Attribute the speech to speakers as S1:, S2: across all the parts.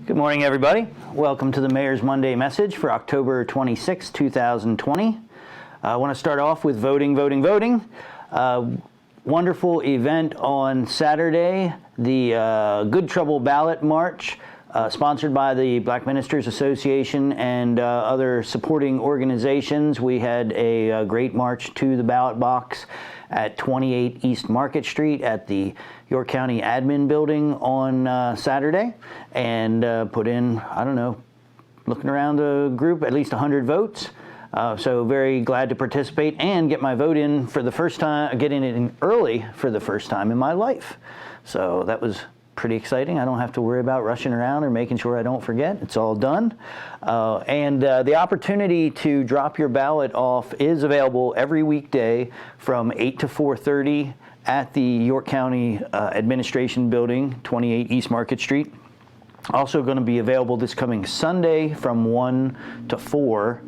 S1: Good morning, everybody. Welcome to the Mayor's Monday Message for October 26, 2020. I want to start off with voting. Wonderful event on Saturday, the Good Trouble Ballot March, sponsored by the Black Ministers Association and other supporting organizations. We had a great march to the ballot box at 28 East Market Street at the York County Admin Building on Saturday, and put in, I don't know, looking around the group, at least 100 votes. So very glad to participate and get my vote in for the first time, getting it in early for the first time in my life. So that was pretty exciting. I don't have to worry about rushing around or making sure I don't forget. It's all done. And the opportunity to drop your ballot off is available every weekday from 8 to 4:30 at the York County Administration Building, 28 East Market Street. Also going to be available this coming Sunday from 1 to 4,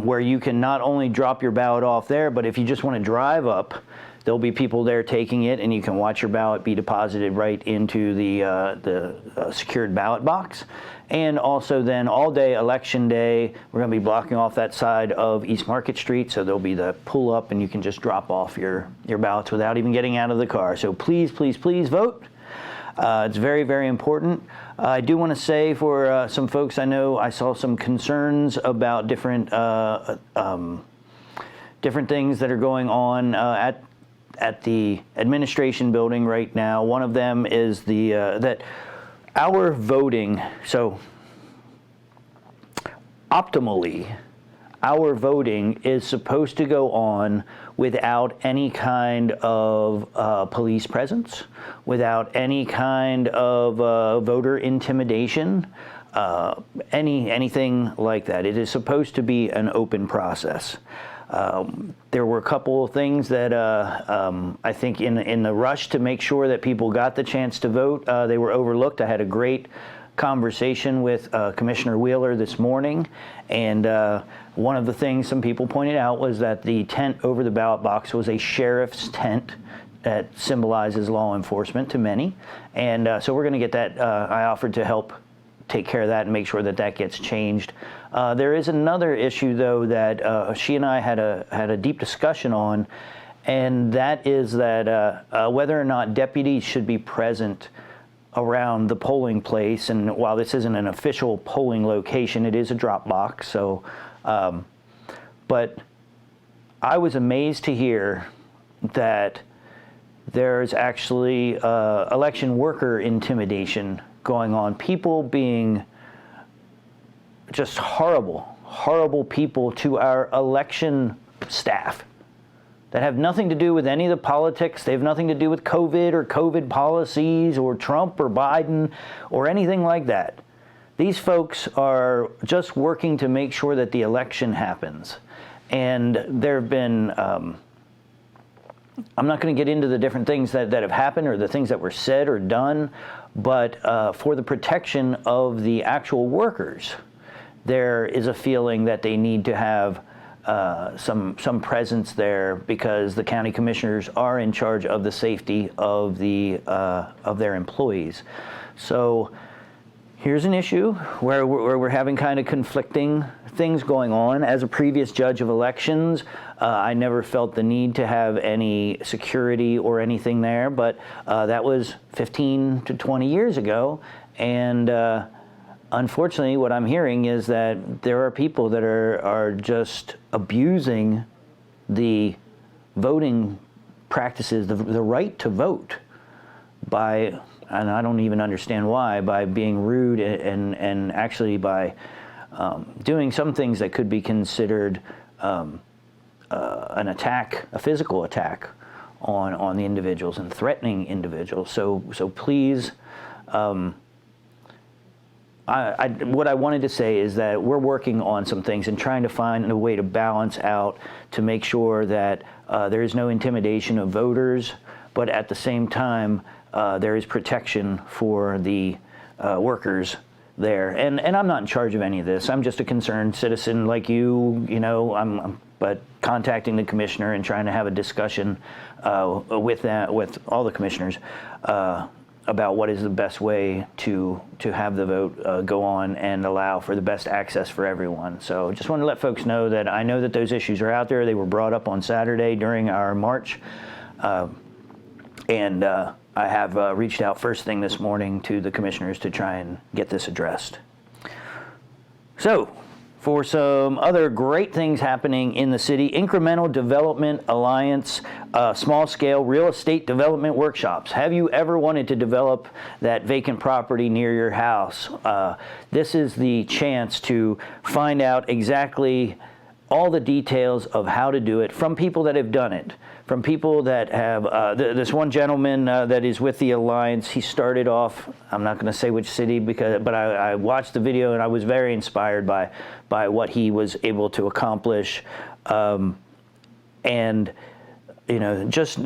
S1: where you can not only drop your ballot off there, but if you just want to drive up, there'll be people there taking it, and you can watch your ballot be deposited right into the secured ballot box. And also then all day, election day, we're going to be blocking off that side of East Market Street, so there'll be the pull up, and you can just drop off your ballots without even getting out of the car. So please, please, please vote. It's very, very important. I do want to say for some folks, I know I saw some concerns about different things that are going on at the administration building right now. One of them is that our voting, so optimally, our voting is supposed to go on without any kind of police presence, without any kind of voter intimidation, anything like that. It is supposed to be an open process. There were a couple of things that I think in the rush to make sure that people got the chance to vote, they were overlooked. I had a great conversation with Commissioner Wheeler this morning, and one of the things some people pointed out was that the tent over the ballot box was a sheriff's tent that symbolizes law enforcement to many, and so we're going to get that. I offered to help take care of that and make sure that that gets changed. There is another issue, though, that she and I had a deep discussion on, and that is that whether or not deputies should be present around the polling place. And while this isn't an official polling location, it is a drop box. So, but I was amazed to hear that there's actually election worker intimidation going on. People being just horrible people to our election staff that have nothing to do with any of the politics. They have nothing to do with COVID or COVID policies or Trump or Biden or anything like that. These folks are just working to make sure that the election happens. And there have been, I'm not going to get into the different things that have happened or the things that were said or done, but for the protection of the actual workers, there is a feeling that they need to have some presence there, because the county commissioners are in charge of the safety of their employees. So here's an issue where we're having kind of conflicting things going on. As a previous judge of elections, I never felt the need to have any security or anything there, but that was 15 to 20 years ago, and unfortunately, what I'm hearing is that there are people that are just abusing the voting practices, the right to vote, by, and I don't even understand why, by being rude and actually by doing some things that could be considered an attack, a physical attack on the individuals and threatening individuals. So please. What I wanted to say is that we're working on some things and trying to find a way to balance out to make sure that there is no intimidation of voters, but at the same time, there is protection for the workers there. And I'm not in charge of any of this. I'm just a concerned citizen like you know, but contacting the commissioner and trying to have a discussion with all the commissioners about what is the best way to have the vote go on and allow for the best access for everyone. So just wanted to let folks know that I know that those issues are out there. They were brought up on Saturday during our march, and I have reached out first thing this morning to the commissioners to try and get this addressed. So, for some other great things happening in the city, Incremental Development Alliance, small-scale real estate development workshops. Have you ever wanted to develop that vacant property near your house? This is the chance to find out exactly all the details of how to do it from people that have done it, from people that have, this one gentleman that is with the Alliance, he started off, I'm not going to say which city, but I watched the video and I was very inspired by what he was able to accomplish. And, you know, just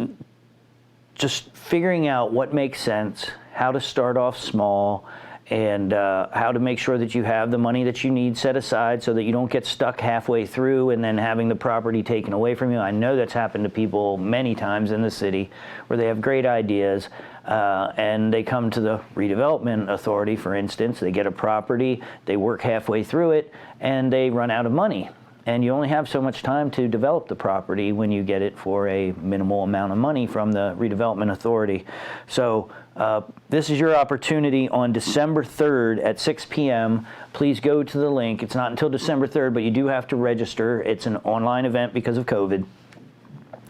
S1: figuring out what makes sense, how to start off small, and how to make sure that you have the money that you need set aside so that you don't get stuck halfway through and then having the property taken away from you. I know that's happened to people many times in the city where they have great ideas and they come to the redevelopment authority, for instance, they get a property, they work halfway through it, and they run out of money. And you only have so much time to develop the property when you get it for a minimal amount of money from the redevelopment authority. So this is your opportunity on December 3rd at 6 p.m. Please go to the link. It's not until December 3rd, but you do have to register. It's an online event because of COVID.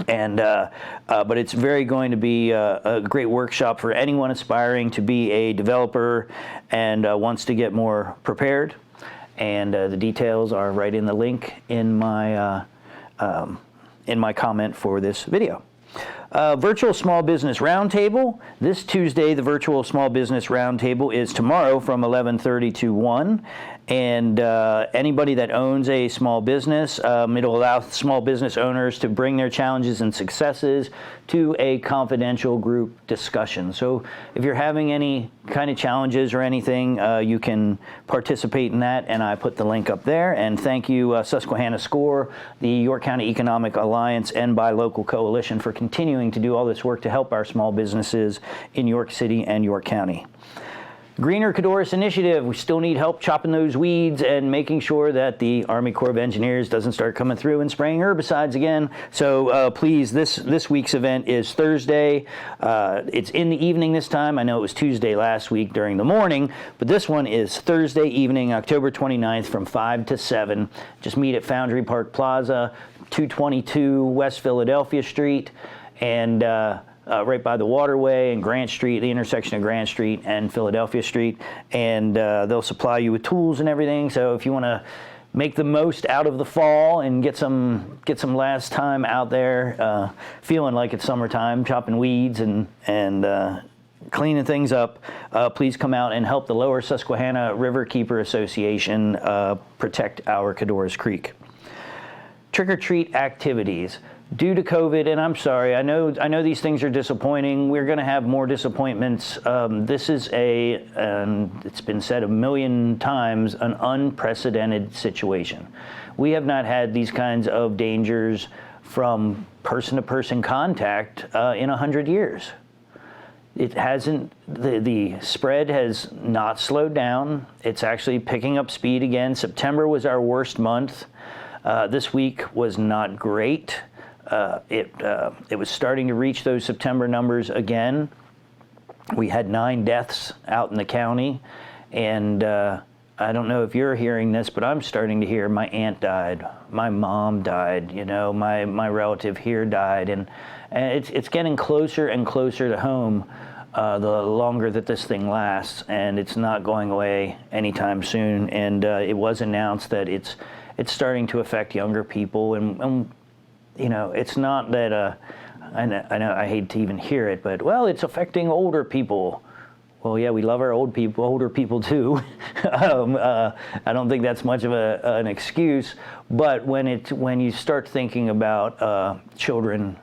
S1: And but it's going to be a great workshop for anyone aspiring to be a developer and wants to get more prepared. And the details are right in the link in my comment for this video. Virtual Small Business Roundtable. This Tuesday, the Virtual Small Business Roundtable is tomorrow from 11:30 to 1. And anybody that owns a small business, it'll allow small business owners to bring their challenges and successes to a confidential group discussion. So if you're having any kind of challenges or anything, you can participate in that, and I put the link up there. And thank you, Susquehanna SCORE, the York County Economic Alliance, and Buy Local Coalition for continuing to do all this work to help our small businesses in York City and York County. Greener Codorus Initiative, we still need help chopping those weeds and making sure that the Army Corps of Engineers doesn't start coming through and spraying herbicides again. So please, this week's event is Thursday. It's in the evening this time. I know it was Tuesday last week during the morning, but this one is Thursday evening, October 29th from 5 to 7. Just meet at Foundry Park Plaza, 222 West Philadelphia Street, and right by the waterway and Grant Street, the intersection of Grant Street and Philadelphia Street, and they'll supply you with tools and everything. So if you want to make the most out of the fall and get some last time out there, feeling like it's summertime, chopping weeds and cleaning things up, please come out and help the Lower Susquehanna Riverkeeper Association protect our Codorus Creek. Trick-or-treat activities. Due to COVID, and I'm sorry, I know these things are disappointing. We're going to have more disappointments. This is it's been said a million times, an unprecedented situation. We have not had these kinds of dangers from person-to-person contact in 100 years. It hasn't, the spread has not slowed down. It's actually picking up speed again. September was our worst month. This week was not great. It was starting to reach those September numbers again. We had 9 deaths out in the county, and I don't know if you're hearing this, but I'm starting to hear my aunt died, my mom died, you know, my relative here died, and it's getting closer and closer to home the longer that this thing lasts, and it's not going away anytime soon. And it was announced that it's starting to affect younger people, and you know, it's not that, I know I hate to even hear it, but, well, it's affecting older people. Well, yeah, we love our older people too. I don't think that's much of an excuse, but when you start thinking about children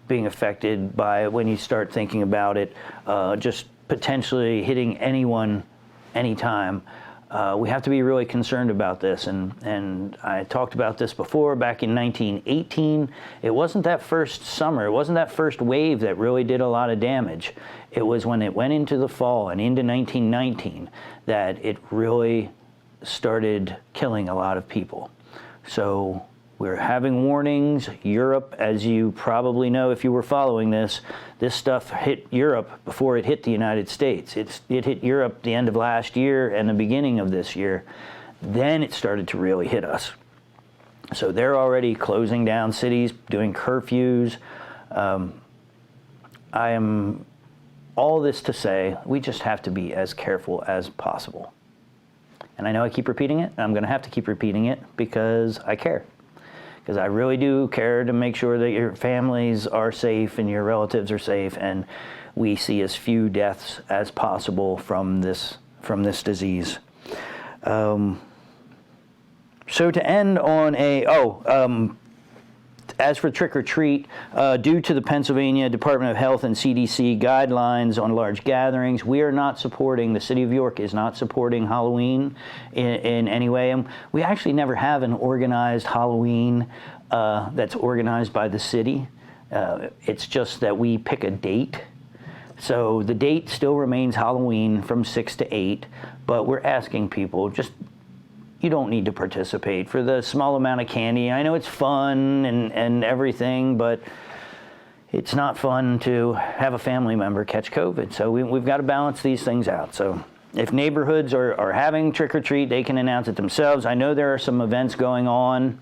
S1: being affected by it, when you start thinking about it just potentially hitting anyone, anytime, we have to be really concerned about this. And I talked about this before, back in 1918. It wasn't that first summer, it wasn't that first wave that really did a lot of damage. It was when it went into the fall and into 1919 that it really started killing a lot of people. So we're having warnings. Europe, as you probably know if you were following this stuff hit Europe before it hit the United States. It hit Europe the end of last year and the beginning of this year. Then it started to really hit us. So they're already closing down cities, doing curfews. I am all this to say, we just have to be as careful as possible. And I know I keep repeating it, and I'm going to have to keep repeating it because I care. Because I really do care to make sure that your families are safe and your relatives are safe, and we see as few deaths as possible from this disease. So to end on as for trick or treat, due to the Pennsylvania Department of Health and CDC guidelines on large gatherings, we are not supporting, the City of York is not supporting Halloween in any way. And we actually never have an organized Halloween that's organized by the city. It's just that we pick a date. So the date still remains Halloween from 6 to 8, but we're asking people, you don't need to participate for the small amount of candy. I know it's fun and everything, but it's not fun to have a family member catch COVID. So we've got to balance these things out. So if neighborhoods are having trick or treat, they can announce it themselves. I know there are some events going on.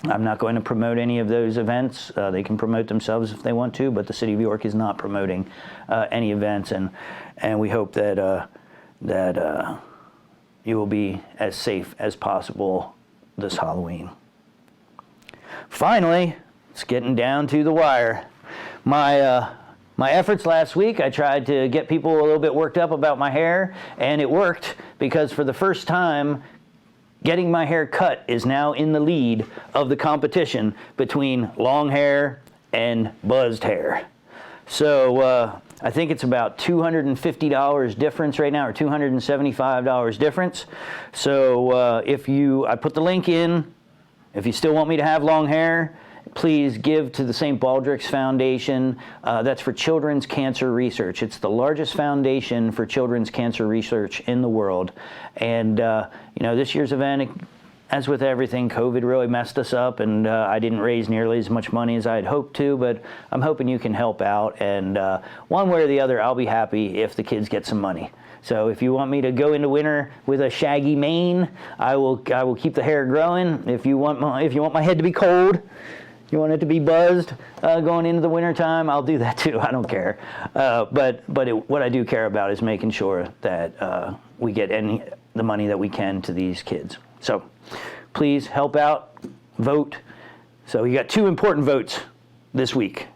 S1: I'm not going to promote any of those events. They can promote themselves if they want to, but the City of York is not promoting any events, and we hope that you will be as safe as possible this Halloween. Finally, it's getting down to the wire. My efforts last week, I tried to get people a little bit worked up about my hair, and it worked, because for the first time, getting my hair cut is now in the lead of the competition between long hair and buzzed hair. So I think it's about $250 difference right now, or $275 difference. So I put the link in. If you still want me to have long hair, please give to the St. Baldrick's Foundation. That's for children's cancer research. It's the largest foundation for children's cancer research in the world. And this year's event, as with everything, COVID really messed us up, and I didn't raise nearly as much money as I had hoped to, but I'm hoping you can help out, and one way or the other, I'll be happy if the kids get some money. So if you want me to go into winter with a shaggy mane, I will keep the hair growing. If you want my head to be cold, you want it to be buzzed going into the winter time, I'll do that too. I don't care. But what I do care about is making sure that we get the money that we can to these kids. So please help out, vote. So you got 2 important votes this week.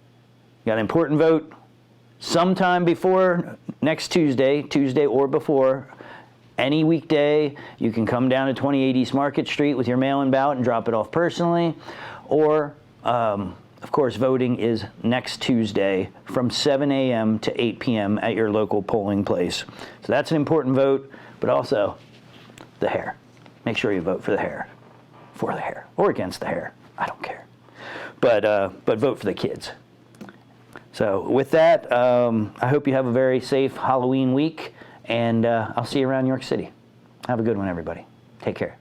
S1: You got an important vote sometime before next Tuesday or before, any weekday. You can come down to 2080 East Market Street with your mail-in ballot and drop it off personally. Or, of course, voting is next Tuesday from 7 a.m. to 8 p.m. at your local polling place. So that's an important vote, but also the hair. Make sure you vote for the hair, or against the hair. I don't care. But vote for the kids. So with that, I hope you have a very safe Halloween week, and I'll see you around York City. Have a good one, everybody. Take care.